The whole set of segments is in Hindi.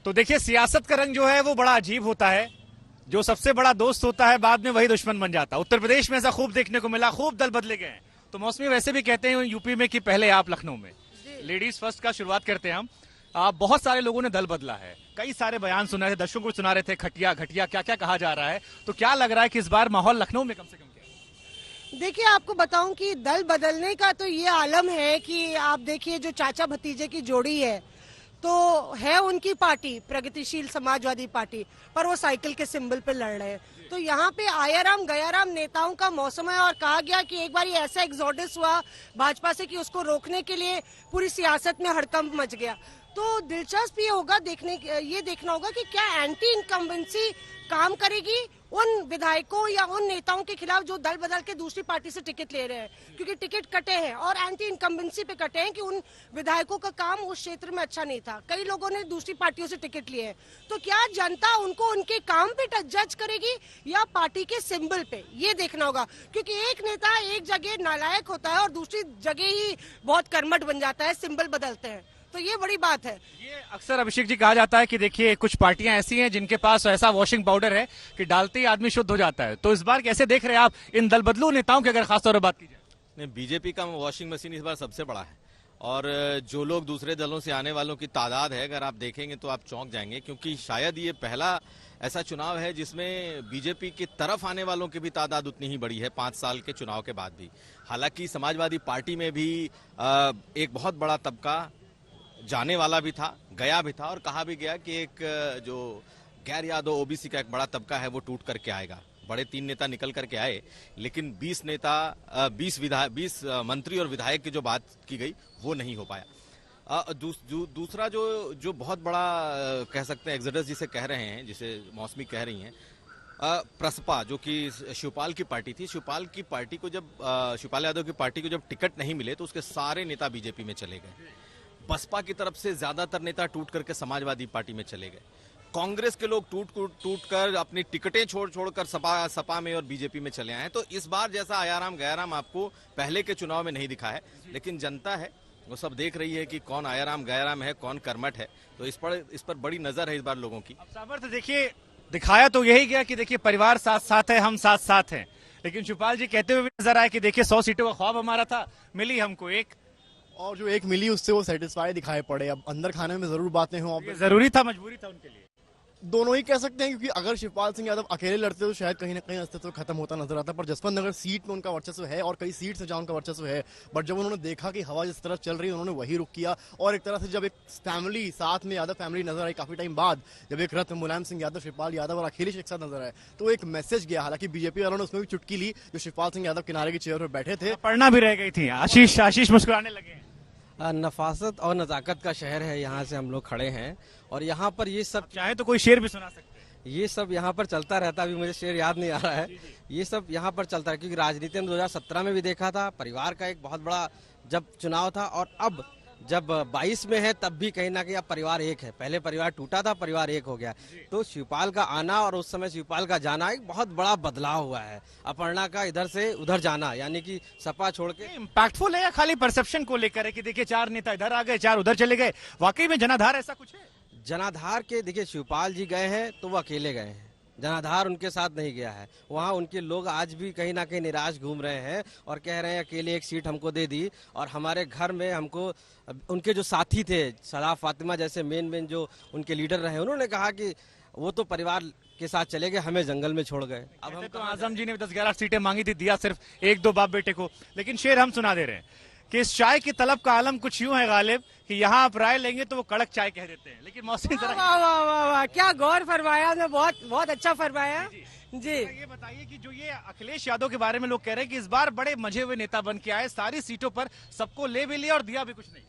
तो देखिए सियासत का रंग जो है वो बड़ा अजीब होता है। जो सबसे बड़ा दोस्त होता है बाद में वही दुश्मन बन जाता है। उत्तर प्रदेश में ऐसा खूब देखने को मिला, खूब दल बदले गए हैं। तो मौसमी वैसे भी कहते हैं यूपी में कि पहले आप लखनऊ में। लेडीज फर्स्ट का शुरुआत करते हैं हम। बहुत सारे लोगों ने दल बदला है, कई सारे बयान सुना रहे थे, दर्शकों को सुना रहे थे, खटिया घटिया क्या क्या कहा जा रहा है। तो क्या लग रहा है कि इस बार माहौल लखनऊ में कम से कम क्या है? देखिए, आपको बताऊं कि दल बदलने का तो ये आलम है कि आप देखिए जो चाचा भतीजे की जोड़ी है तो है उनकी पार्टी प्रगतिशील समाजवादी पार्टी, पर वो साइकिल के सिंबल पे लड़ रहे हैं। तो यहाँ पे आयाराम गयाराम नेताओं का मौसम है और कहा गया कि एक बार ऐसा एग्जोडस हुआ भाजपा से कि उसको रोकने के लिए पूरी सियासत में हड़कंप मच गया। तो दिलचस्प ये होगा ये देखना होगा कि क्या एंटी इनकम्बेंसी काम करेगी उन विधायकों या उन नेताओं के खिलाफ जो दल बदल के दूसरी पार्टी से टिकट ले रहे हैं, क्योंकि टिकट कटे हैं और एंटी इनकम्बेंसी पे कटे हैं कि उन विधायकों का काम उस क्षेत्र में अच्छा नहीं था। कई लोगों ने दूसरी पार्टियों से टिकट लिए हैं। तो क्या जनता उनको उनके काम पे जज करेगी या पार्टी के सिंबल पे, ये देखना होगा। क्योंकि एक नेता एक जगह नालायक होता है और दूसरी जगह ही बहुत कर्मठ बन जाता है, सिंबल बदलते हैं। तो ये बड़ी बात है। ये अक्सर अभिषेक जी कहा जाता है कि देखिए कुछ पार्टियां ऐसी हैं जिनके पास ऐसा वॉशिंग पाउडर है कि डालते ही आदमी शुद्ध हो जाता है। तो इस बार कैसे देख रहे हैं आप इन दल बदलू नेताओं की अगर खासतौर पर बात की जाए? नहीं, बीजेपी का वॉशिंग मशीन इस बार सबसे बड़ा है और जो लोग दूसरे दलों से आने वालों की तादाद है अगर आप देखेंगे तो आप चौंक जाएंगे, क्योंकि शायद ये पहला ऐसा चुनाव है जिसमें बीजेपी की तरफ आने वालों की भी तादाद उतनी ही बड़ी है 5 साल के चुनाव के बाद भी। हालांकि समाजवादी पार्टी में भी एक बहुत बड़ा तबका जाने वाला भी था, गया भी था और कहा भी गया कि एक जो गैर यादव ओबीसी का एक बड़ा तबका है वो टूट करके आएगा। बड़े 3 नेता निकल करके आए, लेकिन 20 मंत्री और विधायक की जो बात की गई वो नहीं हो पाया। दूसरा जो बहुत बड़ा कह सकते हैं एक्सोडस जिसे कह रहे हैं, जिसे मौसमी कह रही हैं, प्रसपा जो कि शिवपाल की पार्टी थी, शिवपाल यादव की पार्टी को जब टिकट नहीं मिले तो उसके सारे नेता बीजेपी में चले गए। बसपा की तरफ से ज्यादातर नेता टूट करके समाजवादी पार्टी में चले गए। कांग्रेस के लोग टूट कर अपनी टिकटें छोड़कर सपा में और बीजेपी में चले आए हैं। तो इस बार जैसा आयाराम गयाराम आपको पहले के चुनाव में नहीं दिखा है, लेकिन जनता है वो सब देख रही है कि कौन आयाराम गयाराम है, कौन कर्मठ है। तो इस पर बड़ी नजर है इस बार लोगों की। सामर्थ्य देखिए दिखाया तो यही गया कि देखिए परिवार साथ साथ है, हम साथ साथ हैं। लेकिन शिवपाल जी कहते हुए भी नजर आए कि देखिए 100 सीटों का ख्वाब हमारा था, मिली हमको एक, और जो एक मिली उससे वो सेटिस्फाई दिखाई पड़े। अब अंदर खाने में जरूर बातें हों, जरूरी था, मजबूरी था उनके लिए, दोनों ही कह सकते हैं। क्योंकि अगर शिवपाल सिंह यादव अकेले लड़ते तो शायद कहीं ना कहीं अस्तित्व खत्म होता नजर आता। पर जसवंत नगर सीट में उनका वर्चस्व है और कई सीट से जहां उनका वर्चस्व है, बट जब उन्होंने देखा कि हवा जिस तरफ चल रही है उन्होंने वही रुख किया। और एक तरह से जब एक फैमिली साथ में यादव फैमिली नजर आई काफी टाइम बाद, जब एक रथ मुलायम सिंह यादव, शिवपाल यादव और अखिलेश एक साथ नजर आए, तो एक मैसेज गया। हालांकि बीजेपी वालों ने उसमें भी चुटकी ली। जो शिवपाल सिंह यादव किनारे की चेयर पर बैठे थे, पढ़ना भी रह गई थी। आशीष मुस्कुराने लगे। नफासत और नजाकत का शहर है, यहाँ से हम लोग खड़े हैं और यहाँ पर ये सब चाहे तो कोई शेर भी सुना सकते हैं। ये सब यहाँ पर चलता रहता है। अभी मुझे शेर याद नहीं आ रहा है। ये सब यहाँ पर चलता है क्योंकि राजनीति में 2017 में भी देखा था, परिवार का एक बहुत बड़ा जब चुनाव था, और अब जब 22 में है तब भी कहीं ना कहीं अब परिवार एक है। पहले परिवार टूटा था, परिवार एक हो गया। तो शिवपाल का आना और उस समय शिवपाल का जाना एक बहुत बड़ा बदलाव हुआ है। अपर्णा का इधर से उधर जाना, यानी कि सपा छोड़ के इम्पैक्टफुल है या खाली परसेप्शन को लेकर है कि देखिए 4 नेता इधर आ गए, 4 उधर चले गए? वाकई में जनाधार ऐसा कुछ है? जनाधार के देखिए शिवपाल जी गए हैं तो वो अकेले गए हैं, जनाधार उनके साथ नहीं गया है। वहाँ उनके लोग आज भी कहीं ना कहीं निराश घूम रहे हैं और कह रहे हैं अकेले एक सीट हमको दे दी और हमारे घर में हमको उनके जो साथी थे सलाह फातिमा जैसे मेन जो उनके लीडर रहे, उन्होंने कहा कि वो तो परिवार के साथ चले गए, हमें जंगल में छोड़ गए। अब हम तो आजम जी ने 10-11 सीटें मांगी थी, दिया सिर्फ 1-2 बाप बेटे को। लेकिन शेर हम सुना दे रहे हैं कि इस चाय की तलब का आलम कुछ यूं है गालिब कि यहाँ आप राय लेंगे तो वो कड़क चाय कह देते हैं। लेकिन मौसमी वाह वाह वाह वाह, क्या गौर फरमाया ने, बहुत अच्छा फरमाया जी। ये बताइए कि जो ये अखिलेश यादव के बारे में लोग कह रहे हैं कि इस बार बड़े मजे हुए नेता बन के आए, सारी सीटों पर सबको ले भी लिया और दिया भी कुछ नहीं।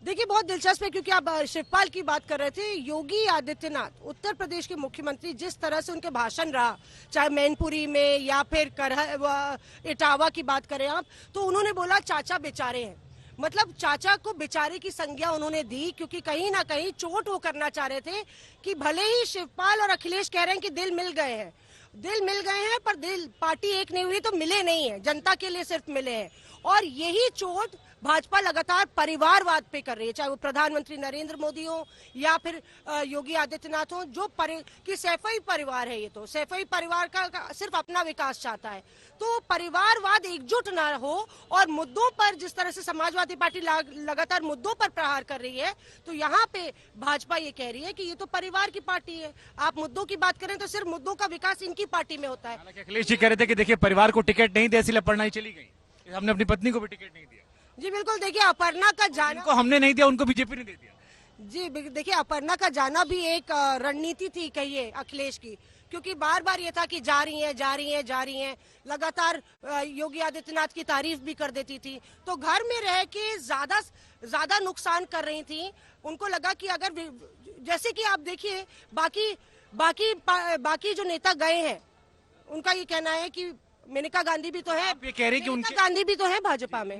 देखिए बहुत दिलचस्प है क्योंकि आप शिवपाल की बात कर रहे थे। योगी आदित्यनाथ उत्तर प्रदेश के मुख्यमंत्री, जिस तरह से उनके भाषण रहा, चाहे मैनपुरी में या फिर इटावा की बात करें आप, तो उन्होंने बोला चाचा बेचारे हैं। मतलब चाचा को बेचारे की संज्ञा उन्होंने दी, क्योंकि कहीं ना कहीं चोट वो करना चाह रहे थे कि भले ही शिवपाल और अखिलेश कह रहे हैं कि दिल मिल गए हैं, पर दिल पार्टी एक नहीं हुई तो मिले नहीं है, जनता के लिए सिर्फ मिले हैं। और यही चोट भाजपा लगातार परिवारवाद पे कर रही है, चाहे वो प्रधानमंत्री नरेंद्र मोदी हो या फिर योगी आदित्यनाथ हो, कि सैफई परिवार है, ये तो सैफई परिवार का सिर्फ अपना विकास चाहता है। तो परिवारवाद एकजुट ना हो और मुद्दों पर जिस तरह से समाजवादी पार्टी लगातार मुद्दों पर प्रहार कर रही है, तो यहाँ पे भाजपा ये कह रही है कि ये तो परिवार की पार्टी है, आप मुद्दों की बात करें तो सिर्फ मुद्दों का विकास इनकी पार्टी में होता है। हालांकि अखिलेश जी कह रहे थे कि देखिए परिवार को टिकट नहीं दिया इसलिए अपर्णा ही चली गई, हमने अपनी पत्नी को भी टिकट नहीं दिया। जी बिल्कुल, देखिए अपर्णा का जाना, जिनको हमने नहीं दिया उनको बीजेपी ने दे दिया। जी देखिए अपर्णा का जाना भी एक रणनीति थी कहिए अखिलेश की, क्योंकि बार बार ये था कि जा रही हैं, लगातार योगी आदित्यनाथ की तारीफ भी कर देती थी, तो घर में रह के ज्यादा नुकसान कर रही थी। उनको लगा कि अगर जैसे कि आप देखिए बाकी जो नेता गए हैं, उनका ये कहना है कि मेनका गांधी भी तो है, आप ये कह रहे हैं कि मेनका गांधी भी तो है भाजपा में।